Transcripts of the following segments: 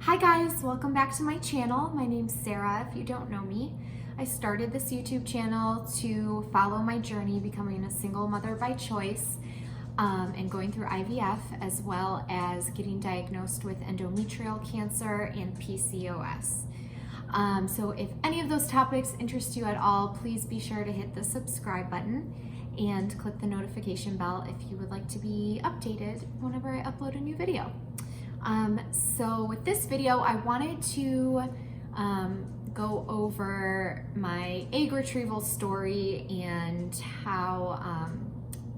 Hi guys, welcome back to my channel. My name's Sarah, if you don't know me. I started this YouTube channel to follow my journey becoming a single mother by choice and going through IVF, as well as getting diagnosed with endometrial cancer and PCOS. So if any of those topics interest you at all, please be sure to hit the subscribe button and click the notification bell if you would like to be updated whenever I upload a new video. So with this video, I wanted to go over my egg retrieval story and how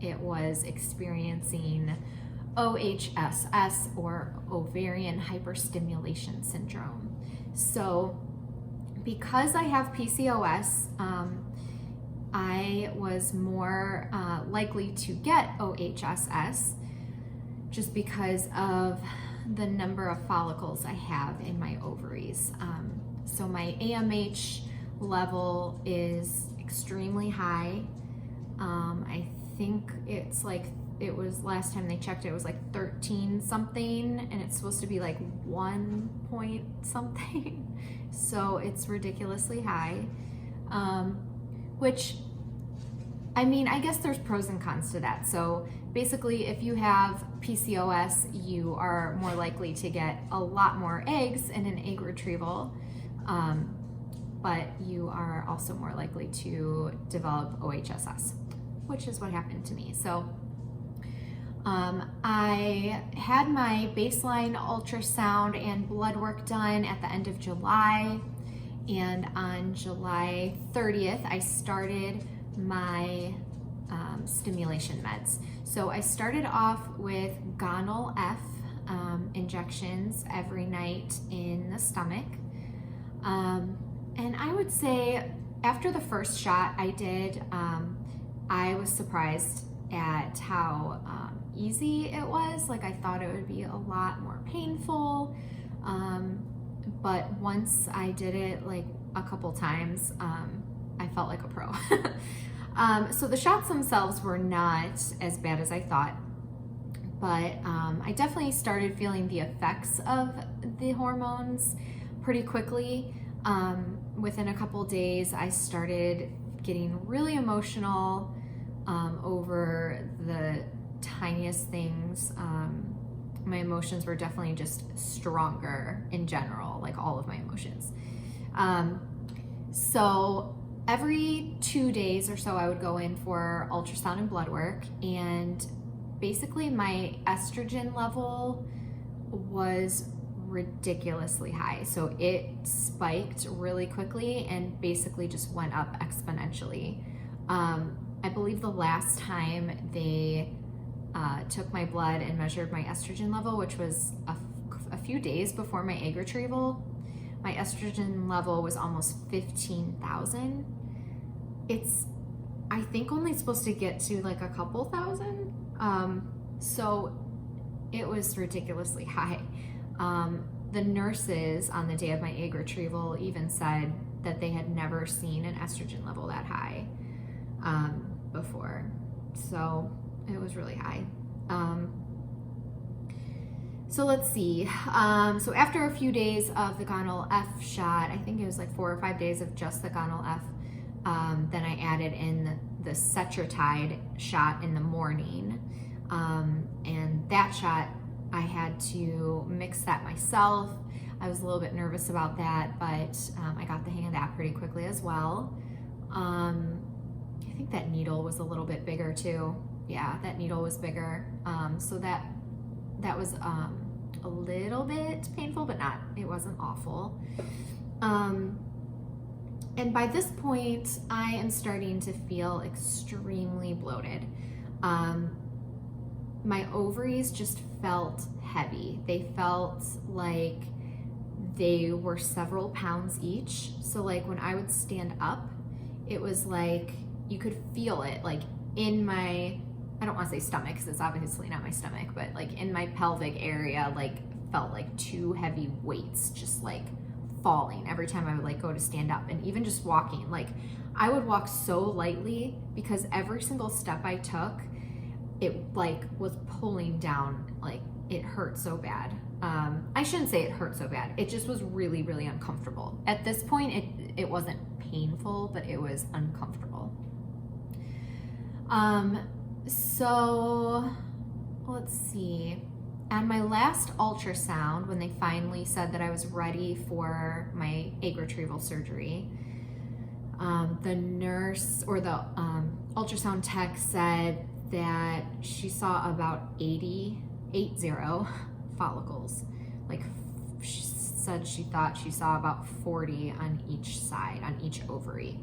it was experiencing OHSS, or Ovarian Hyperstimulation Syndrome. So because I have PCOS, I was more likely to get OHSS just because of the number of follicles I have in my ovaries. So my AMH level is extremely high. I think it's like, it was last time they checked, it was like 13 something, and it's supposed to be like 1 point something. So it's ridiculously high, which, I mean, I guess there's pros and cons to that. So basically, if you have PCOS, you are more likely to get a lot more eggs in an egg retrieval, but you are also more likely to develop OHSS, which is what happened to me. So I had my baseline ultrasound and blood work done at the end of July, and on July 30th, I started my stimulation meds. So I started off with Gonal F injections every night in the stomach. And I would say after the first shot I did, I was surprised at how easy it was. Like, I thought it would be a lot more painful. But once I did it like a couple times, I felt like a pro. So the shots themselves were not as bad as I thought, but I definitely started feeling the effects of the hormones pretty quickly. Within a couple days, I started getting really emotional over the tiniest things. My emotions were definitely just stronger in general, like all of my emotions. So every 2 days or so, I would go in for ultrasound and blood work, and basically my estrogen level was ridiculously high. So it spiked really quickly and basically just went up exponentially. I believe the last time they took my blood and measured my estrogen level, which was a few days before my egg retrieval, my estrogen level was almost 15,000. It's, I think, only supposed to get to like a couple thousand. So it was ridiculously high. The nurses on the day of my egg retrieval even said that they had never seen an estrogen level that high before. So it was really high. So let's see. So after a few days of the Gonal F shot, I think it was like 4 or 5 days of just the Gonal F, then I added in the Cetrotide shot in the morning. And that shot, I had to mix that myself. I was a little bit nervous about that, but I got the hang of that pretty quickly as well. I think that needle was a little bit bigger too. Yeah, that needle was bigger. So that was a little bit painful, but not, it wasn't awful. And by this point, I am starting to feel extremely bloated. My ovaries just felt heavy. They felt like they were several pounds each. So like when I would stand up, it was like you could feel it like in my, I don't want to say stomach because it's obviously not my stomach, but like in my pelvic area, like felt like 2 heavy weights just like falling every time I would like go to stand up. And even just walking, like I would walk so lightly because every single step I took, it like was pulling down, like it hurt so bad. I shouldn't say it hurt so bad. It just was really, really uncomfortable. At this point, it wasn't painful, but it was uncomfortable. So let's see. On my last ultrasound, when they finally said that I was ready for my egg retrieval surgery, the nurse or the ultrasound tech said that she saw about 80 follicles. Like, she said she thought she saw about 40 on each side, on each ovary.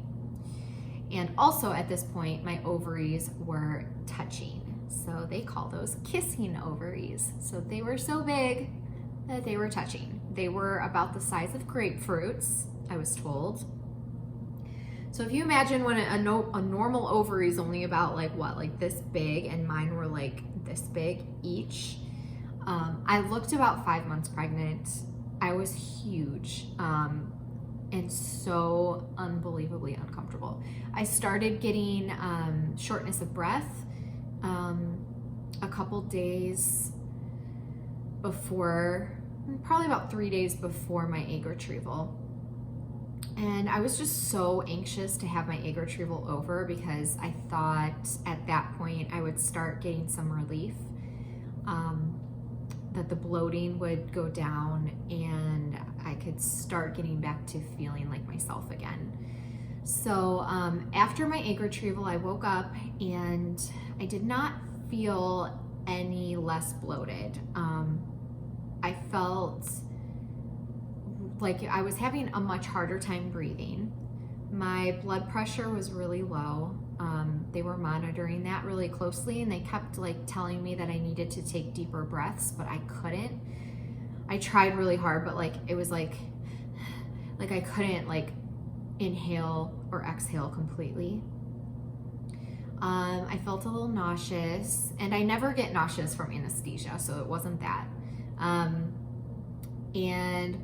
And also at this point, my ovaries were touching. So they call those kissing ovaries. So they were so big that they were touching. They were about the size of grapefruits, I was told. So if you imagine when a normal ovary is only about like this big, and mine were like this big each. I looked about 5 months pregnant. I was huge and so unbelievably uncomfortable. I started getting shortness of breath a couple days before, probably about 3 days before my egg retrieval. And I was just so anxious to have my egg retrieval over because I thought at that point I would start getting some relief, that the bloating would go down and I could start getting back to feeling like myself again. So after my egg retrieval, I woke up and I did not feel any less bloated. I felt like I was having a much harder time breathing. My blood pressure was really low. They were monitoring that really closely, and they kept telling me that I needed to take deeper breaths, but I couldn't. I tried really hard, but it was like I couldn't inhale or exhale completely. I felt a little nauseous, and I never get nauseous from anesthesia, so it wasn't that. And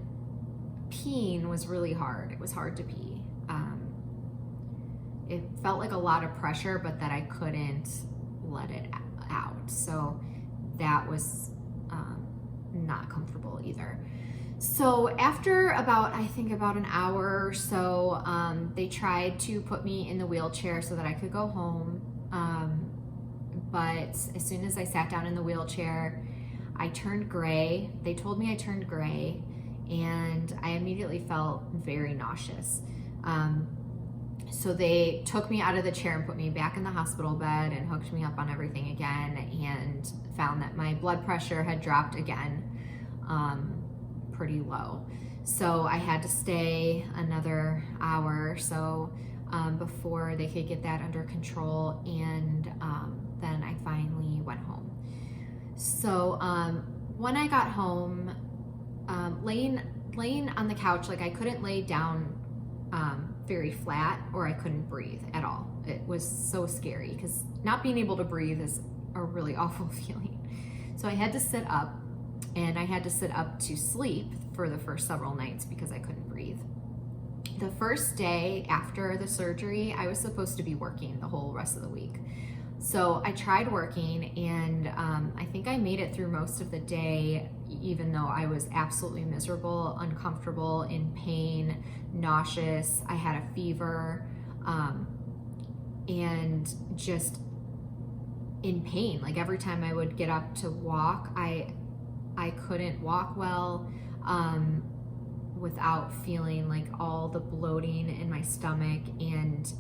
peeing was really hard. It was hard to pee. It felt like a lot of pressure, but that I couldn't let it out. So that was not comfortable either. So after about an hour or so, they tried to put me in the wheelchair so that I could go home. But as soon as I sat down in the wheelchair, I turned gray. They told me I turned gray, and I immediately felt very nauseous. So they took me out of the chair and put me back in the hospital bed and hooked me up on everything again, and found that my blood pressure had dropped again, pretty low. So I had to stay another hour or so before they could get that under control, and then I finally went home. So when I got home, laying on the couch, I couldn't lay down very flat, or I couldn't breathe at all. It was so scary because not being able to breathe is a really awful feeling. So I had to sit up, and I had to sit up to sleep for the first several nights because I couldn't breathe. The first day after the surgery, I was supposed to be working the whole rest of the week. So I tried working, and I think I made it through most of the day, even though I was absolutely miserable, uncomfortable, in pain, nauseous. I had a fever, and just in pain. Every time I would get up to walk, I couldn't walk well without feeling all the bloating in my stomach, and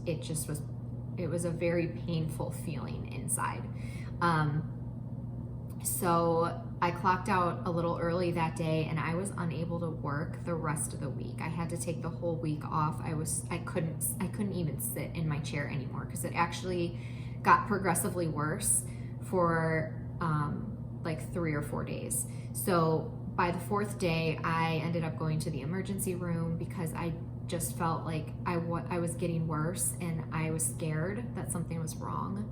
it was a very painful feeling inside. So I clocked out a little early that day, and I was unable to work the rest of the week. I had to take the whole week off. I couldn't even sit in my chair anymore because it actually got progressively worse for 3 or 4 days. So by the 4th day, I ended up going to the emergency room because I just felt like I was getting worse, and I was scared that something was wrong.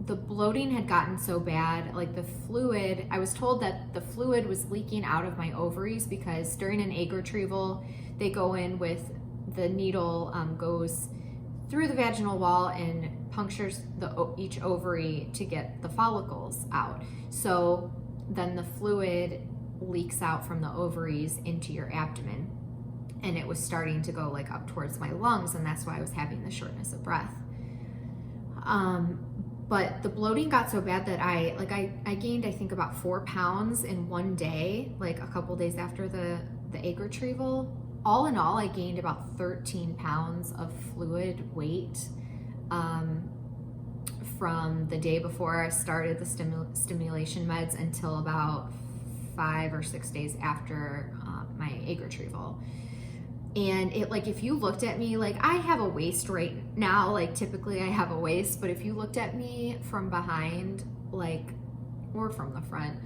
The bloating had gotten so bad, the fluid, I was told that the fluid was leaking out of my ovaries because during an egg retrieval, they go in with the needle, goes through the vaginal wall and punctures each ovary to get the follicles out. So then the fluid leaks out from the ovaries into your abdomen. And it was starting to go like up towards my lungs, and that's why I was having the shortness of breath. But the bloating got so bad that I gained, I think, about 4 pounds in one day, like a couple days after the egg retrieval. All in all, I gained about 13 pounds of fluid weight from the day before I started the stimulation meds until about 5 or 6 days after my egg retrieval. And it, like, if you looked at me, like, I have a waist right now, like typically I have a waist, but if you looked at me from behind, like, or from the front,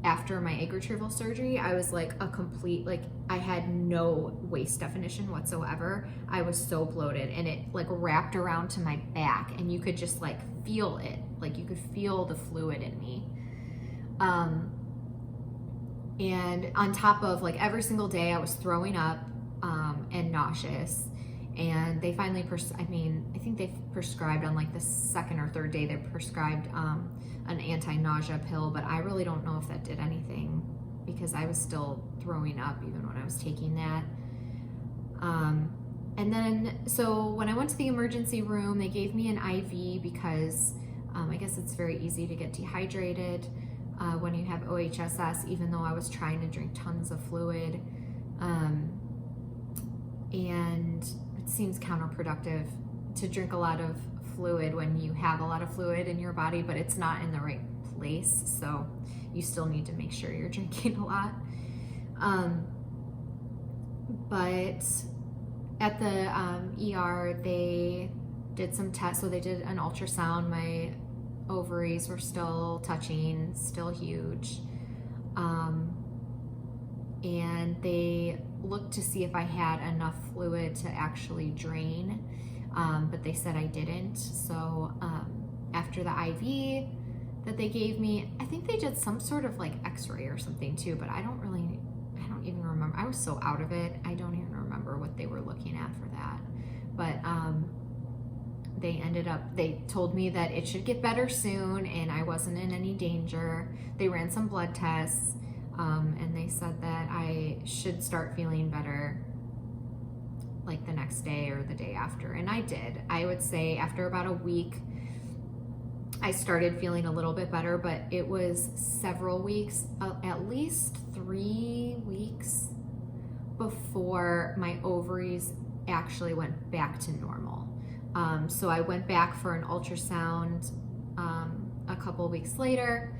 after my egg retrieval surgery, I was like a complete, like, I had no waist definition whatsoever. I was so bloated, and it like wrapped around to my back, and you could just like feel it, like you could feel the fluid in me. And on top of, like, every single day I was throwing up and nauseous, and they finally I think they prescribed on like the second or third day, they prescribed an anti-nausea pill, but I really don't know if that did anything because I was still throwing up even when I was taking that. And then, so when I went to the emergency room, they gave me an IV because I guess it's very easy to get dehydrated when you have OHSS, even though I was trying to drink tons of fluid. And it seems counterproductive to drink a lot of fluid when you have a lot of fluid in your body, but it's not in the right place, so you still need to make sure you're drinking a lot. But at the ER, they did some tests. So they did an ultrasound. My ovaries were still touching, still huge. And they looked to see if I had enough fluid to actually drain, but they said I didn't. So after the IV that they gave me, I think they did some sort of like x-ray or something too, but I don't even remember. I was so out of it, I don't even remember what they were looking at for that. But they told me that it should get better soon and I wasn't in any danger. They ran some blood tests, and they said that I should start feeling better like the next day or the day after. And I did. I would say after about a week, I started feeling a little bit better, but it was several weeks, at least 3 weeks before my ovaries actually went back to normal. So I went back for an ultrasound a couple of weeks later.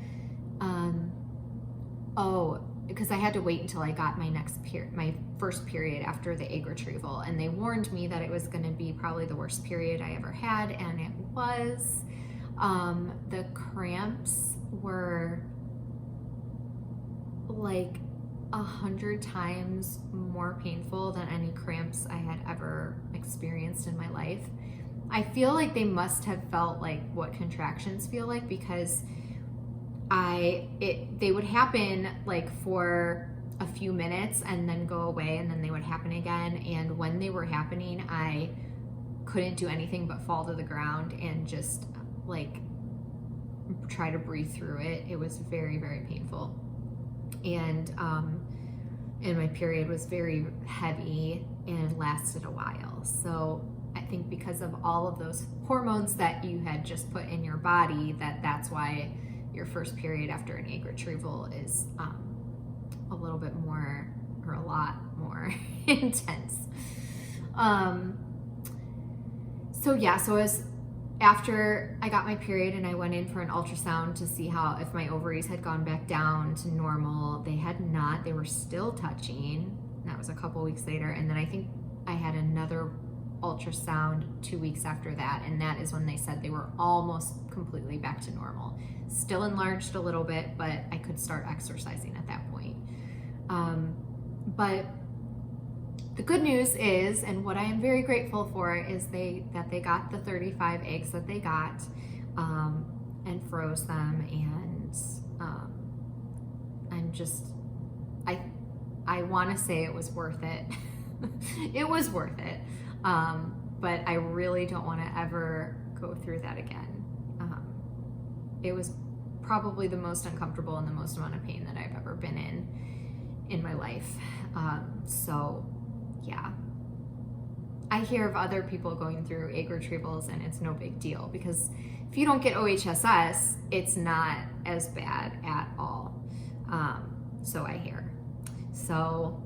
Because I had to wait until I got my first period after the egg retrieval, and they warned me that it was going to be probably the worst period I ever had, and it was. The cramps were like 100 times more painful than any cramps I had ever experienced in my life. I feel like they must have felt like what contractions feel like, because they would happen like for a few minutes and then go away, and then they would happen again. And when they were happening, I couldn't do anything but fall to the ground and just like try to breathe through it. It was very, very painful. And my period was very heavy and lasted a while. So I think because of all of those hormones that you had just put in your body, that's why your first period after an egg retrieval is a little bit more, or a lot more intense. So it was after I got my period and I went in for an ultrasound to see if my ovaries had gone back down to normal. They had not. They were still touching. That was a couple weeks later. And then I think I had another ultrasound 2 weeks after that, and that is when they said they were almost completely back to normal. Still enlarged a little bit, but I could start exercising at that point. But the good news is, and what I am very grateful for, is that they got the 35 eggs that they got and froze them, and I want to say it was worth it. It was worth it. But I really don't want to ever go through that again. It was probably the most uncomfortable and the most amount of pain that I've ever been in my life. So yeah, I hear of other people going through egg retrievals and it's no big deal, because if you don't get OHSS, it's not as bad at all. So I hear. So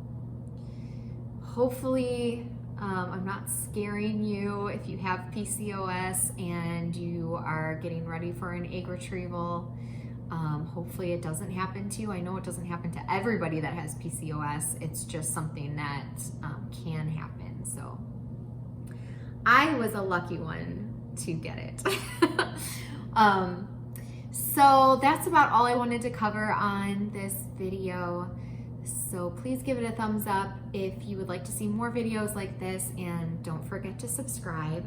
hopefully I'm not scaring you if you have PCOS and you are getting ready for an egg retrieval. Hopefully it doesn't happen to you. I know it doesn't happen to everybody that has PCOS. It's just something that can happen. So I was a lucky one to get it. So that's about all I wanted to cover on this video. So please give it a thumbs up if you would like to see more videos like this, and don't forget to subscribe.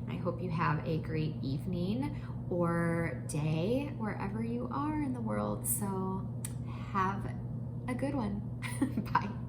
I hope you have a great evening or day wherever you are in the world. So have a good one. Bye.